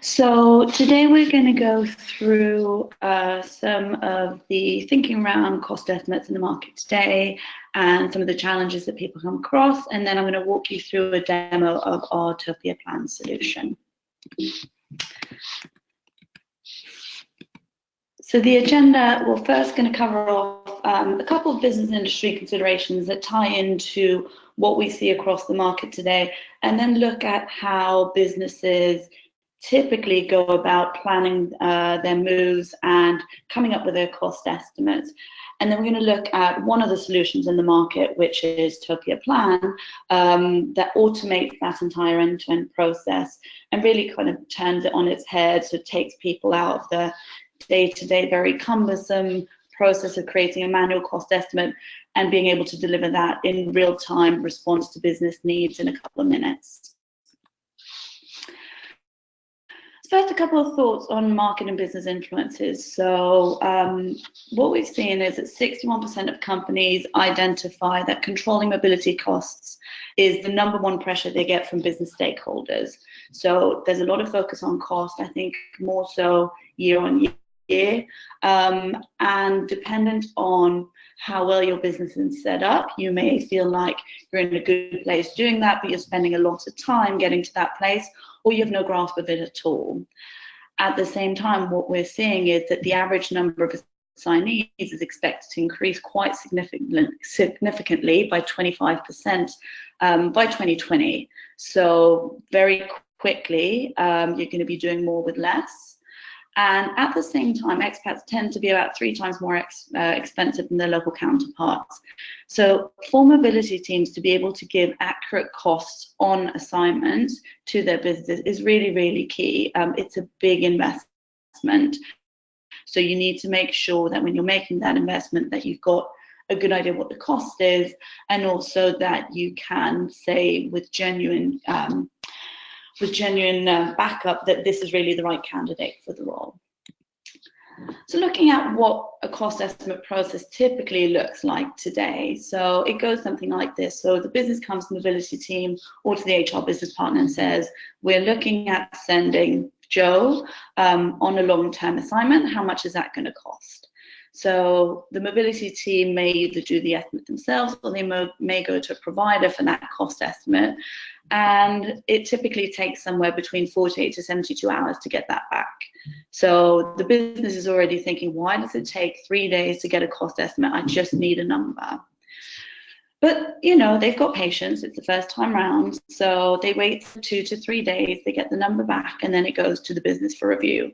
So today we're going to go through some of the thinking around cost estimates in the market today and some of the challenges that people come across, and then I'm going to walk you through a demo of our Topia Plan solution. So the agenda, we're first going to cover off a couple of business industry considerations that tie into what we see across the market today, and then look at how businesses typically go about planning their moves and coming up with their cost estimates. And then we're going to look at one of the solutions in the market, which is Topia Plan, that automates that entire end-to-end process and really kind of turns it on its head, so it takes people out of the day-to-day very cumbersome process of creating a manual cost estimate and being able to deliver that in real-time response to business needs in a couple of minutes. First, a couple of thoughts on market and business influences. So what we've seen is that 61% of companies identify that controlling mobility costs is the #1 pressure they get from business stakeholders. So there's a lot of focus on cost, I think more so year on year, and dependent on how well your business is set up, you may feel like you're in a good place doing that, but you're spending a lot of time getting to that place, or you have no grasp of it at all. At the same time, what we're seeing is that the average number of assignees is expected to increase quite significantly by 25% by 2020. So very quickly, you're going to be doing more with less. And at the same time, expats tend to be about 3 times more expensive than their local counterparts. So for mobility teams to be able to give accurate costs on assignments to their business is really, really key. It's a big investment. So you need to make sure that when you're making that investment that you've got a good idea what the cost is, and also that you can say with genuine backup that this is really the right candidate for the role. So looking at what a cost estimate process typically looks like today, so it goes something like this. So the business comes to the mobility team or to the HR business partner and says, we're looking at sending Joe on a long-term assignment. How much is that going to cost? So the mobility team may either do the estimate themselves, or they may go to a provider for that cost estimate. And it typically takes somewhere between 48 to 72 hours to get that back. So the business is already thinking, why does it take 3 days to get a cost estimate? I just need a number. But, you know, they've got patience. It's the first time round. So they wait for 2 to 3 days, they get the number back, and then it goes to the business for review.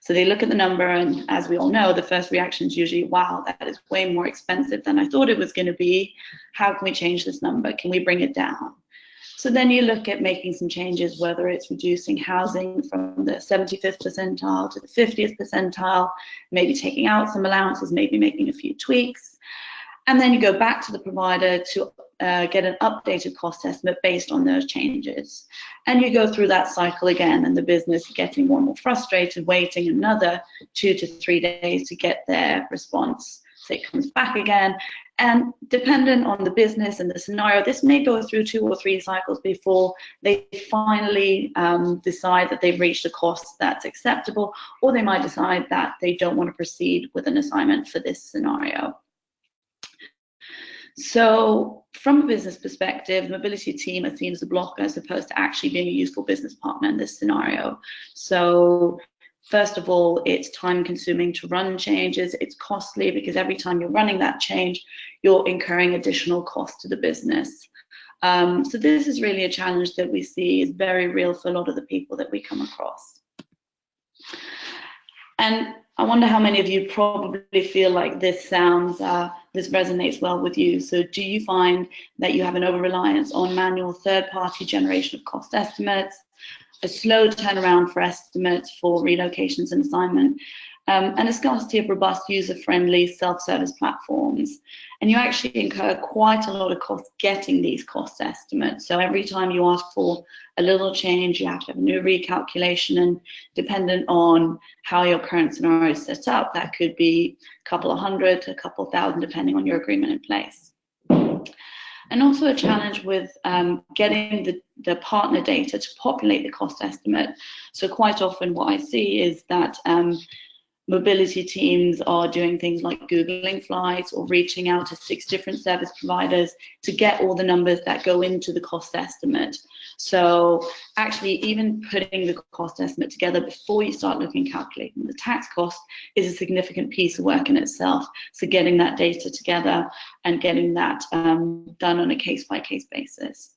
So they look at the number, and as we all know, the first reaction is usually, wow, that is way more expensive than I thought it was going to be. How can we change this number? Can we bring it down? So then you look at making some changes, whether it's reducing housing from the 75th percentile to the 50th percentile, maybe taking out some allowances, maybe making a few tweaks. And then you go back to the provider to get an updated cost estimate based on those changes. And you go through that cycle again, and the business getting more and more frustrated, waiting another 2 to 3 days to get their response. So it comes back again. And dependent on the business and the scenario, this may go through 2 or 3 cycles before they finally decide that they've reached a cost that's acceptable, or they might decide that they don't want to proceed with an assignment for this scenario. So from a business perspective, the mobility team is seen as a blocker as opposed to actually being a useful business partner in this scenario. So first of all, it's time consuming to run changes. It's costly because every time you're running that change, you're incurring additional costs to the business. So this is really a challenge that we see is very real for a lot of the people that we come across. And I wonder how many of you probably feel like this this resonates well with you. So do you find that you have an over-reliance on manual third-party generation of cost estimates, a slow turnaround for estimates for relocations and assignment, and a scarcity of robust, user-friendly self-service platforms? And you actually incur quite a lot of cost getting these cost estimates. So every time you ask for a little change, you have to have a new recalculation, and dependent on how your current scenario is set up, that could be a couple of hundred to a couple of thousand, depending on your agreement in place. and also a challenge with getting the partner data to populate the cost estimate. So quite often what I see is that mobility teams are doing things like Googling flights or reaching out to 6 different service providers to get all the numbers that go into the cost estimate. So actually even putting the cost estimate together before you start looking at calculating the tax cost is a significant piece of work in itself. So getting that data together and getting that done on a case-by-case basis.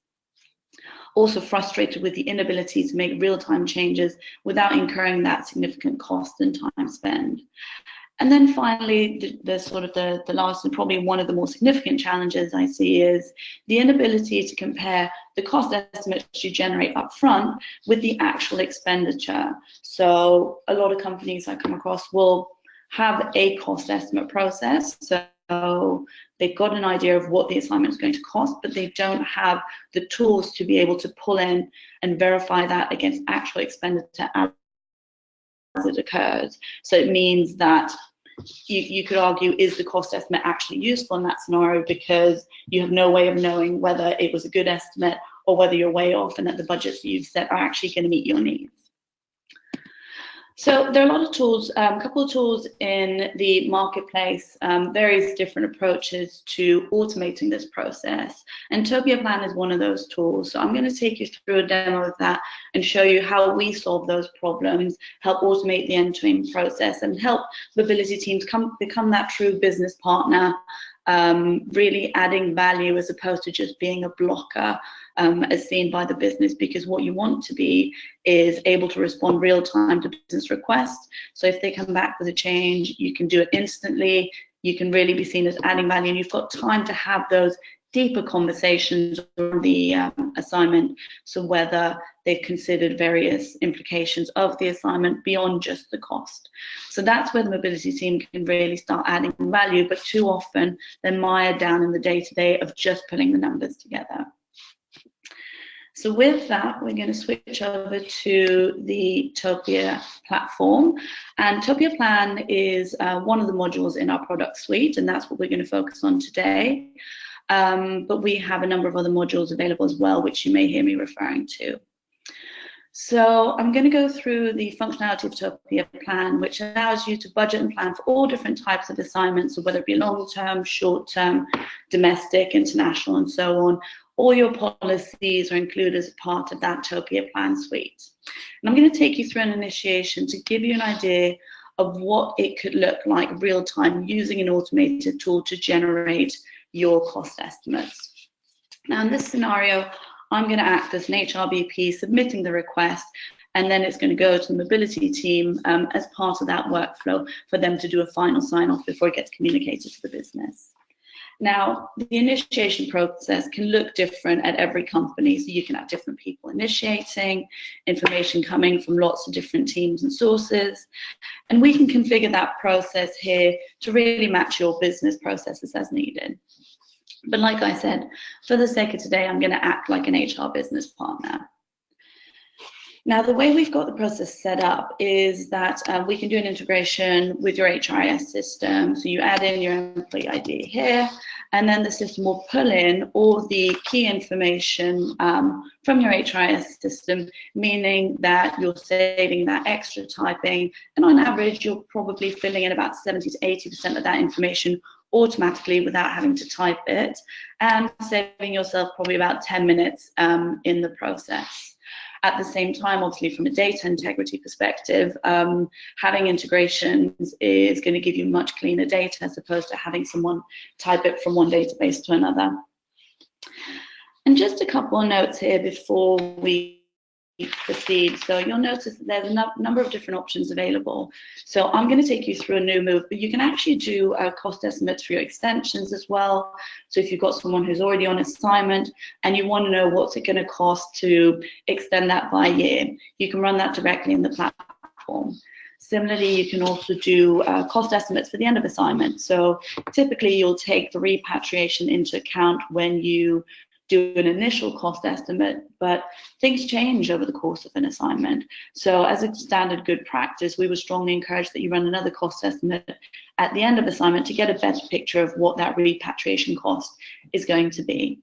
Also frustrated with the inability to make real-time changes without incurring that significant cost and time spent. And then finally, the last and probably one of the more significant challenges I see is the inability to compare the cost estimates you generate up front with the actual expenditure. So a lot of companies I come across will have a cost estimate process. So they've got an idea of what the assignment is going to cost, but they don't have the tools to be able to pull in and verify that against actual expenditure as it occurs. So it means that you could argue, is the cost estimate actually useful in that scenario, because you have no way of knowing whether it was a good estimate or whether you're way off and that the budgets you've set are actually going to meet your needs. So there are a lot of tools, a couple of tools in the marketplace, various different approaches to automating this process. And Topia Plan is one of those tools. So I'm going to take you through a demo of that and show you how we solve those problems, help automate the end-to-end process, and help mobility teams become that true business partner, really adding value as opposed to just being a blocker, as seen by the business, because what you want to be is able to respond real time to business requests. So if they come back with a change, you can do it instantly. You can really be seen as adding value, and you've got time to have those deeper conversations on the assignment. So whether they've considered various implications of the assignment beyond just the cost. So that's where the mobility team can really start adding value, but too often they're mired down in the day-to-day of just putting the numbers together. So with that, we're going to switch over to the Topia platform. And Topia Plan is one of the modules in our product suite, and that's what we're going to focus on today. But we have a number of other modules available as well, which you may hear me referring to. So I'm going to go through the functionality of Topia Plan, which allows you to budget and plan for all different types of assignments, so whether it be long-term, short-term, domestic, international, and so on. All your policies are included as part of that Topia Plan suite. And I'm going to take you through an initiation to give you an idea of what it could look like real-time using an automated tool to generate your cost estimates. Now in this scenario, I'm going to act as an HRBP submitting the request, and then it's going to go to the mobility team as part of that workflow for them to do a final sign-off before it gets communicated to the business. Now, the initiation process can look different at every company, so you can have different people initiating, information coming from lots of different teams and sources, and we can configure that process here to really match your business processes as needed. But like I said, for the sake of today, I'm going to act like an HR business partner. Now, the way we've got the process set up is that we can do an integration with your HRIS system. So you add in your employee ID here, and then the system will pull in all the key information from your HRIS system, meaning that you're saving that extra typing. And on average, you're probably filling in about 70 to 80% of that information automatically without having to type it, and saving yourself probably about 10 minutes in the process. At the same time, obviously, from a data integrity perspective, having integrations is going to give you much cleaner data as opposed to having someone type it from one database to another. And just a couple of notes here before we proceed. So you'll notice that there's a number of different options available. So I'm going to take you through a new move, but you can actually do cost estimates for your extensions as well. So if you've got someone who's already on assignment and you want to know what's it going to cost to extend that by year, you can run that directly in the platform. Similarly, you can also do cost estimates for the end of assignment. So typically you'll take the repatriation into account when you do an initial cost estimate, but things change over the course of an assignment. So as a standard good practice, we would strongly encourage that you run another cost estimate at the end of assignment to get a better picture of what that repatriation cost is going to be.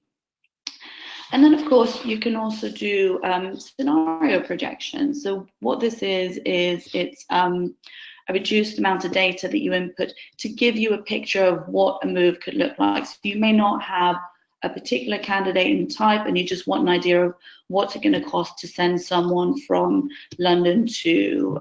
And then, of course, you can also do scenario projections. So what this is it's a reduced amount of data that you input to give you a picture of what a move could look like. So you may not have a particular candidate in type and you just want an idea of what's it going to cost to send someone from London to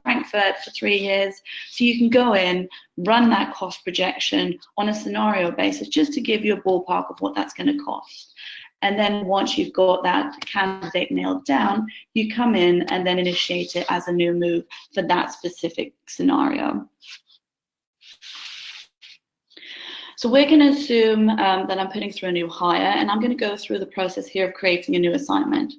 Frankfurt for 3 years. So you can go in, run that cost projection on a scenario basis just to give you a ballpark of what that's going to cost. And then once you've got that candidate nailed down, you come in and then initiate it as a new move for that specific scenario. So we're going to assume that I'm putting through a new hire, and I'm going to go through the process here of creating a new assignment.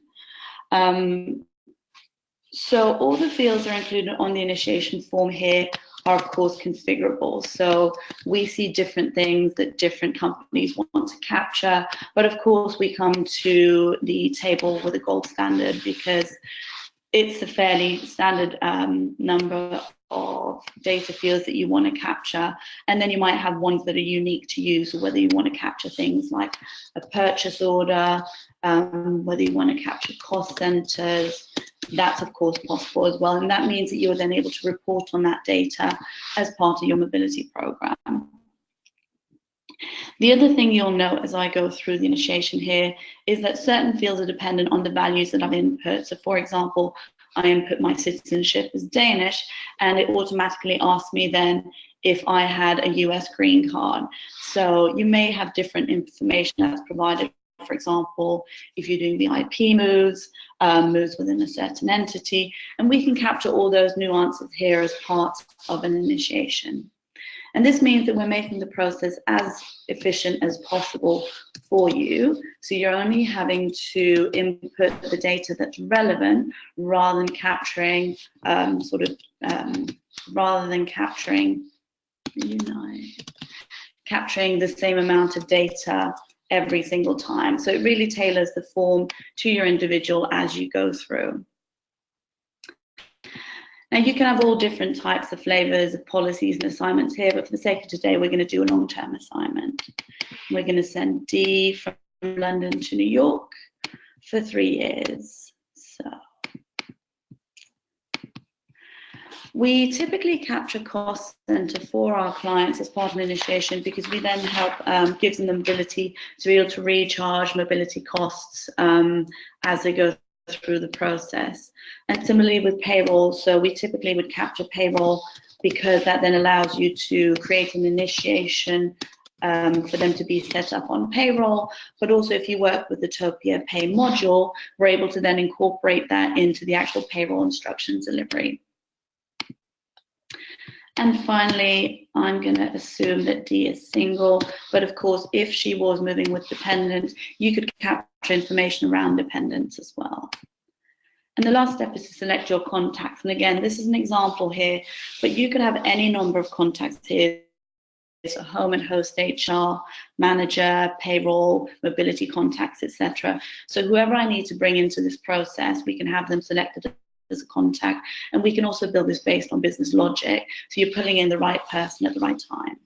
So all the fields are included on the initiation form here are of course configurable. So we see different things that different companies want to capture, but of course we come to the table with a gold standard because it's a fairly standard number of data fields that you want to capture, and then you might have ones that are unique to you. So whether you want to capture things like a purchase order, whether you want to capture cost centers, that's of course possible as well, and that means that you're then able to report on that data as part of your mobility program. The other thing you'll note as I go through the initiation here is that certain fields are dependent on the values that I've input. So for example, I input my citizenship as Danish, and it automatically asks me then if I had a US green card. So you may have different information that's provided. For example, if you're doing the IP moves, moves within a certain entity, and we can capture all those nuances here as part of an initiation. And this means that we're making the process as efficient as possible for you. So you're only having to input the data that's relevant rather than capturing capturing the same amount of data every single time. So it really tailors the form to your individual as you go through. Now you can have all different types of flavors of policies and assignments here, but for the sake of today, we're going to do a long-term assignment. We're going to send D from London to New York for 3 years. So we typically capture cost center for our clients as part of an initiation because we then help give them the ability to be able to recharge mobility costs as they go through the process. And similarly with payroll, so we typically would capture payroll because that then allows you to create an initiation for them to be set up on payroll, but also if you work with the Topia Pay module, we're able to then incorporate that into the actual payroll instruction delivery. And finally, I'm going to assume that D is single, but of course, if she was moving with dependents, you could capture information around dependents as well. And the last step is to select your contacts. And again, this is an example here, but you could have any number of contacts here. So home and host HR, manager, payroll, mobility contacts, etc. So whoever I need to bring into this process, we can have them selected as a contact, and we can also build this based on business logic, so you're pulling in the right person at the right time.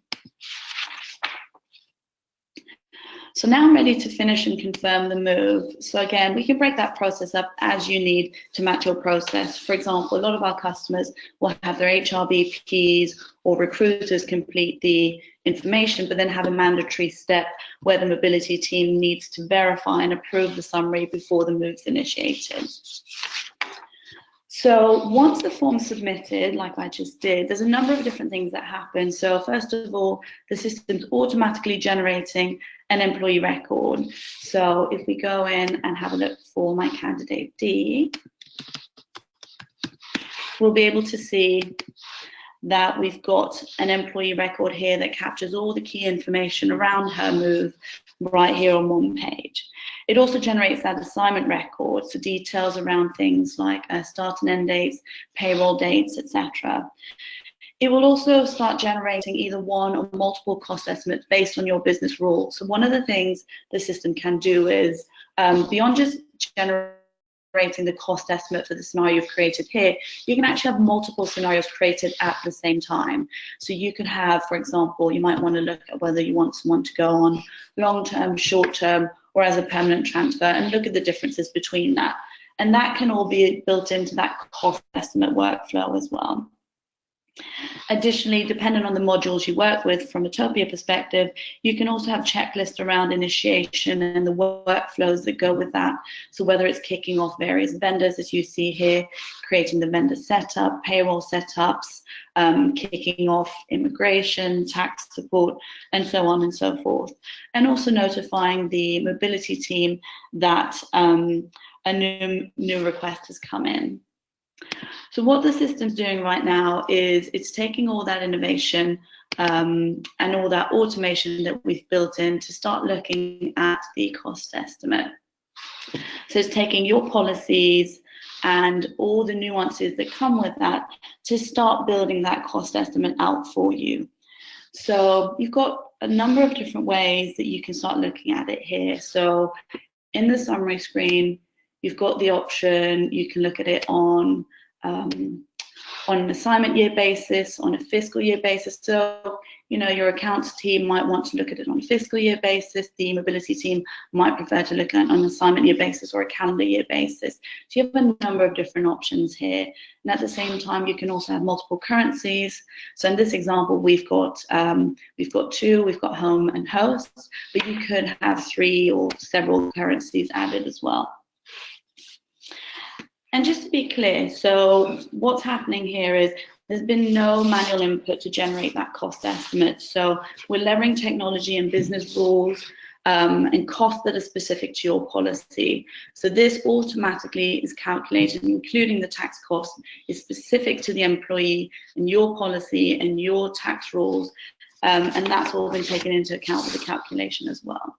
So now I'm ready to finish and confirm the move. So again, we can break that process up as you need to match your process. For example, a lot of our customers will have their HRBPs or recruiters complete the information, but then have a mandatory step where the mobility team needs to verify and approve the summary before the move's initiated. So once the form's submitted, like I just did, there's a number of different things that happen. So first of all, the system's automatically generating an employee record. So if we go in and have a look for my candidate D, we'll be able to see that we've got an employee record here that captures all the key information around her move right here on one page. It also generates that assignment record, so details around things like start and end dates, payroll dates, etc. It will also start generating either one or multiple cost estimates based on your business rules. So one of the things the system can do is, beyond just generating the cost estimate for the scenario you've created here, you can actually have multiple scenarios created at the same time. So you could have, for example, you might want to look at whether you want someone to go on long-term, short-term, or as a permanent transfer, and look at the differences between that. And that can all be built into that cost estimate workflow as well. Additionally, depending on the modules you work with from a Topia perspective, you can also have checklists around initiation and the workflows that go with that. So whether it's kicking off various vendors, as you see here, creating the vendor setup, payroll setups, kicking off immigration, tax support, and so on and so forth. And also notifying the mobility team that a new request has come in. So what the system's doing right now is it's taking all that innovation and all that automation that we've built in to start looking at the cost estimate. So it's taking your policies and all the nuances that come with that to start building that cost estimate out for you. So you've got a number of different ways that you can start looking at it here. So in the summary screen, you've got the option, you can look at it on an assignment year basis, on a fiscal year basis. So, you know, your accounts team might want to look at it on a fiscal year basis. The mobility team might prefer to look at it on an assignment year basis or a calendar year basis. So you have a number of different options here. And at the same time, you can also have multiple currencies. So in this example, we've got two, we've got home and host, but you could have 3 or several currencies added as well. And just to be clear, so what's happening here is there's been no manual input to generate that cost estimate. So we're leveraging technology and business rules and costs that are specific to your policy. So this automatically is calculated, including the tax cost, is specific to the employee and your policy and your tax rules. And that's all been taken into account with the calculation as well.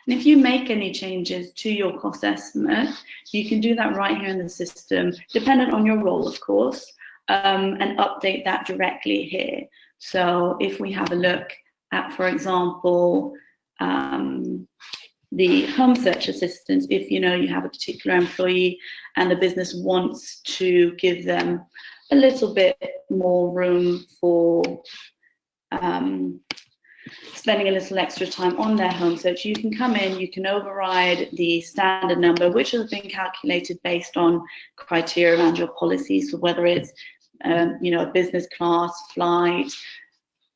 And if you make any changes to your cost estimate, you can do that right here in the system, dependent on your role, of course, and update that directly here. So if we have a look at, for example, the home search assistance, if you know you have a particular employee and the business wants to give them a little bit more room for spending a little extra time on their home search, you can come in, you can override the standard number, which has been calculated based on criteria around your policies, so whether it's you know, a business class flight,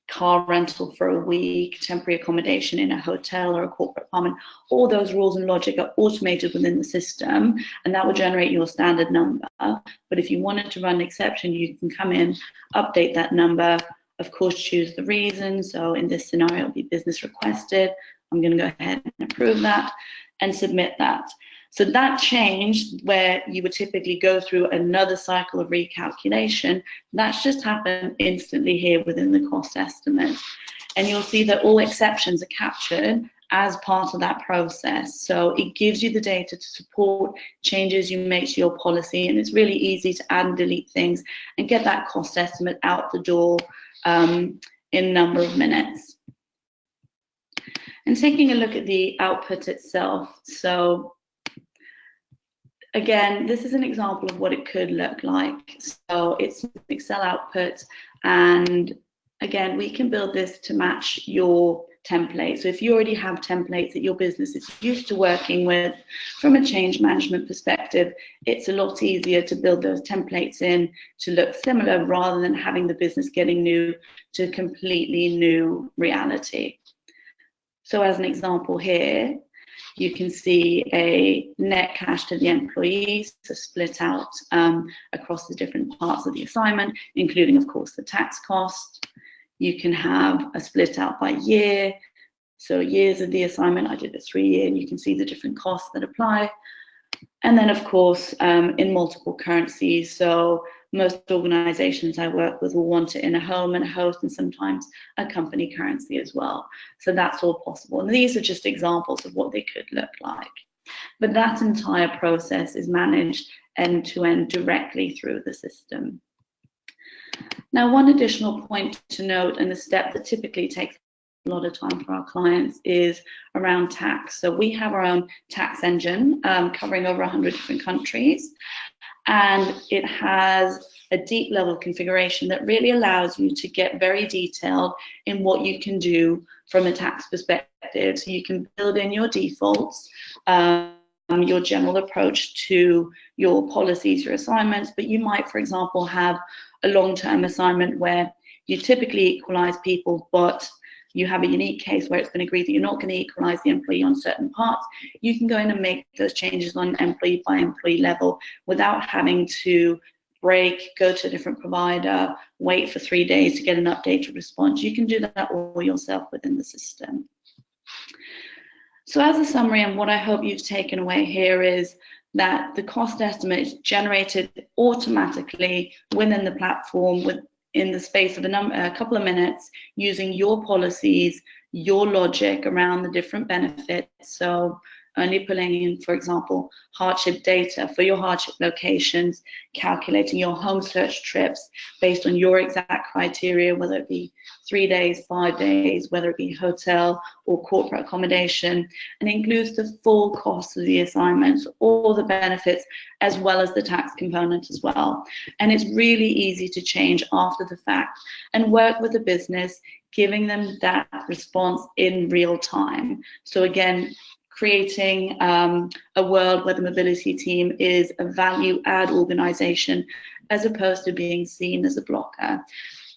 car rental for a week, temporary accommodation in a hotel or a corporate apartment. All those rules and logic are automated within the system, and that will generate your standard number. But if you wanted to run an exception, you can come in, update that number, of course, choose the reason. So in this scenario, it'll be business requested. I'm going to go ahead and approve that and submit that. So that change, where you would typically go through another cycle of recalculation, that's just happened instantly here within the cost estimate. And you'll see that all exceptions are captured as part of that process. So it gives you the data to support changes you make to your policy, and it's really easy to add and delete things and get that cost estimate out the door in a number of minutes. And taking a look at the output itself. So again, this is an example of what it could look like. So it's an Excel output, and again, we can build this to match your template. So if you already have templates that your business is used to working with, from a change management perspective, it's a lot easier to build those templates in to look similar, rather than having the business getting new to a completely new reality. So as an example here, you can see a net cash to the employees, so split out across the different parts of the assignment, including, of course, the tax cost. You can have a split out by year. So years of the assignment, I did a 3-year, and you can see the different costs that apply. And then, of course, in multiple currencies. So most organizations I work with will want it in a home and a host, and sometimes a company currency as well. So that's all possible. And these are just examples of what they could look like. But that entire process is managed end to end directly through the system. Now, one additional point to note, and a step that typically takes a lot of time for our clients, is around tax. So we have our own tax engine covering over 100 different countries. and it has a deep level configuration that really allows you to get very detailed in what you can do from a tax perspective. So you can build in your defaults, your general approach to your policies, your assignments, but you might, for example, have a long-term assignment where you typically equalize people, but you have a unique case where it's been agreed that you're not going to equalize the employee on certain parts. You can go in and make those changes on employee by employee level without having to go to a different provider, wait for 3 days to get an updated response. You can do that all yourself within the system. So as a summary, and what I hope you've taken away here is that the cost estimate is generated automatically within the platform in the space of a couple of minutes, using your policies, your logic around the different benefits. So only pulling in, for example, hardship data for your hardship locations, calculating your home search trips based on your exact criteria, whether it be 3 days, 5 days, whether it be hotel or corporate accommodation, and includes the full cost of the assignments, all the benefits, as well as the tax component as well. And it's really easy to change after the fact and work with the business, giving them that response in real time. So again, creating a world where the mobility team is a value-add organization as opposed to being seen as a blocker.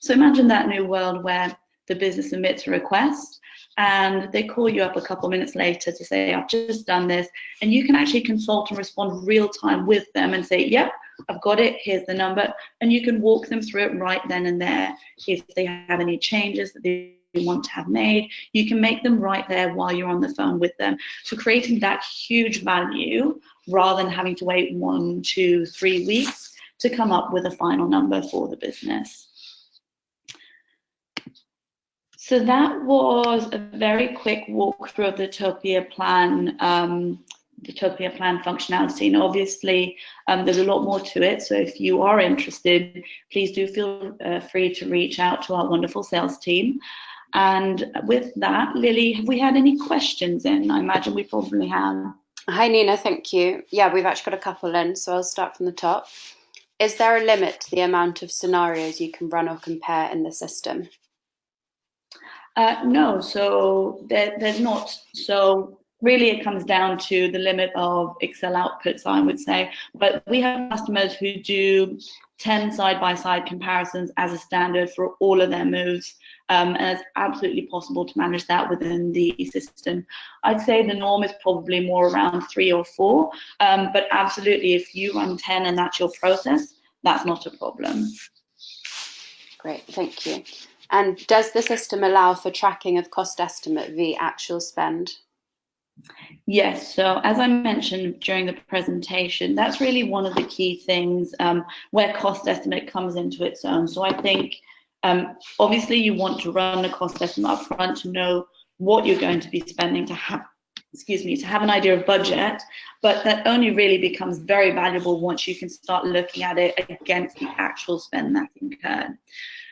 So imagine that new world where the business submits a request and they call you up a couple minutes later to say, I've just done this, and you can actually consult and respond real time with them and say, yep, I've got it, here's the number, and you can walk them through it right then and there. If they have any changes that they want to have made, you can make them right there while you're on the phone with them. So creating that huge value rather than having to wait 1, 2, 3 weeks to come up with a final number for the business. So that was a very quick walkthrough of the Topia Plan, functionality. And obviously, there's a lot more to it. So if you are interested, please do feel free to reach out to our wonderful sales team. And with that, Lily, have we had any questions in? I imagine we probably have. Hi, Nina, thank you. Yeah, we've actually got a couple in, so I'll start from the top. Is there a limit to the amount of scenarios you can run or compare in the system? No, so there's not. So really it comes down to the limit of Excel outputs, I would say. But we have customers who do 10 side-by-side comparisons as a standard for all of their moves. And it's absolutely possible to manage that within the system. I'd say the norm is probably more around 3 or 4, but absolutely if you run 10 and that's your process, that's not a problem. Great, thank you. And does the system allow for tracking of cost estimate via actual spend? Yes, so as I mentioned during the presentation, that's really one of the key things where cost estimate comes into its own. So I think obviously you want to run a cost estimate up front to know what you're going to be spending, to have an idea of budget, but that only really becomes very valuable once you can start looking at it against the actual spend that's incurred.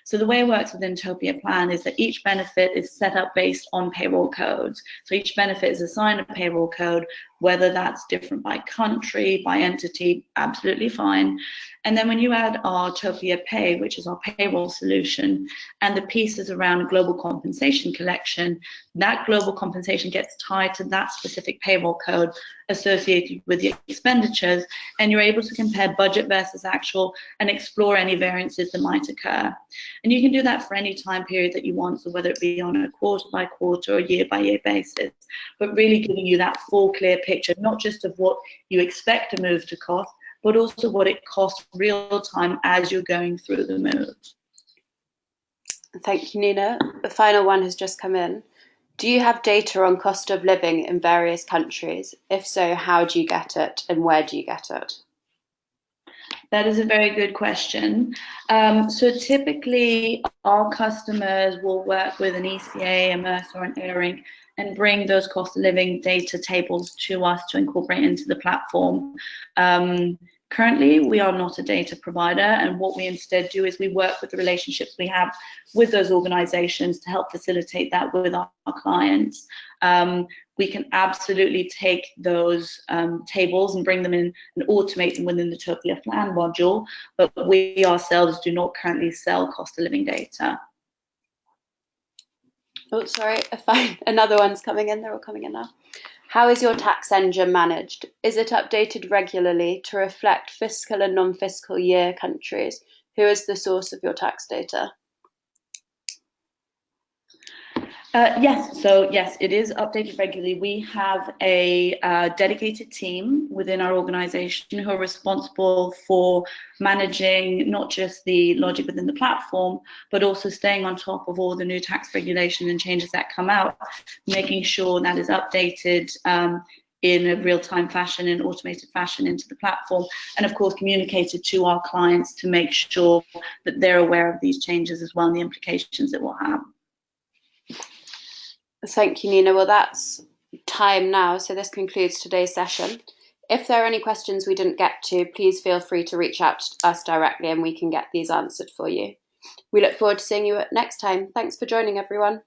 So the way it works within Topia Plan is that each benefit is set up based on payroll codes. So each benefit is assigned a payroll code, whether that's different by country, by entity, absolutely fine. And then when you add our Topia Pay, which is our payroll solution, and the pieces around global compensation collection, that global compensation gets tied to that specific payroll code associated with the expenditures, and you're able to compare budget versus actual and explore any variances that might occur. And you can do that for any time period that you want, so whether it be on a quarter by quarter or year by year basis, but really giving you that full clear picture, not just of what you expect a move to cost, but also what it costs real time as you're going through the move. Thank you, Nina. The final one has just come in. Do you have data on cost of living in various countries? If so, how do you get it and where do you get it? That is a very good question. So typically our customers will work with an ECA, a Mercer, or an AIRINC and bring those cost of living data tables to us to incorporate into the platform. Currently, we are not a data provider, and what we instead do is we work with the relationships we have with those organizations to help facilitate that with our clients. We can absolutely take those tables and bring them in and automate them within the Topia Plan module, but we ourselves do not currently sell cost of living data. Oh, sorry, another one's coming in. They're all coming in now. How is your tax engine managed? Is it updated regularly to reflect fiscal and non-fiscal year countries? Who is the source of your tax data? Yes, it is updated regularly. We have a dedicated team within our organization who are responsible for managing not just the logic within the platform, but also staying on top of all the new tax regulation and changes that come out, making sure that is updated in a real-time fashion, in automated fashion into the platform, and of course communicated to our clients to make sure that they're aware of these changes as well and the implications it will have. Thank you, Nina. Well, that's time now, so this concludes today's session. If there are any questions we didn't get to, please feel free to reach out to us directly and we can get these answered for you. We look forward to seeing you next time. Thanks for joining, everyone.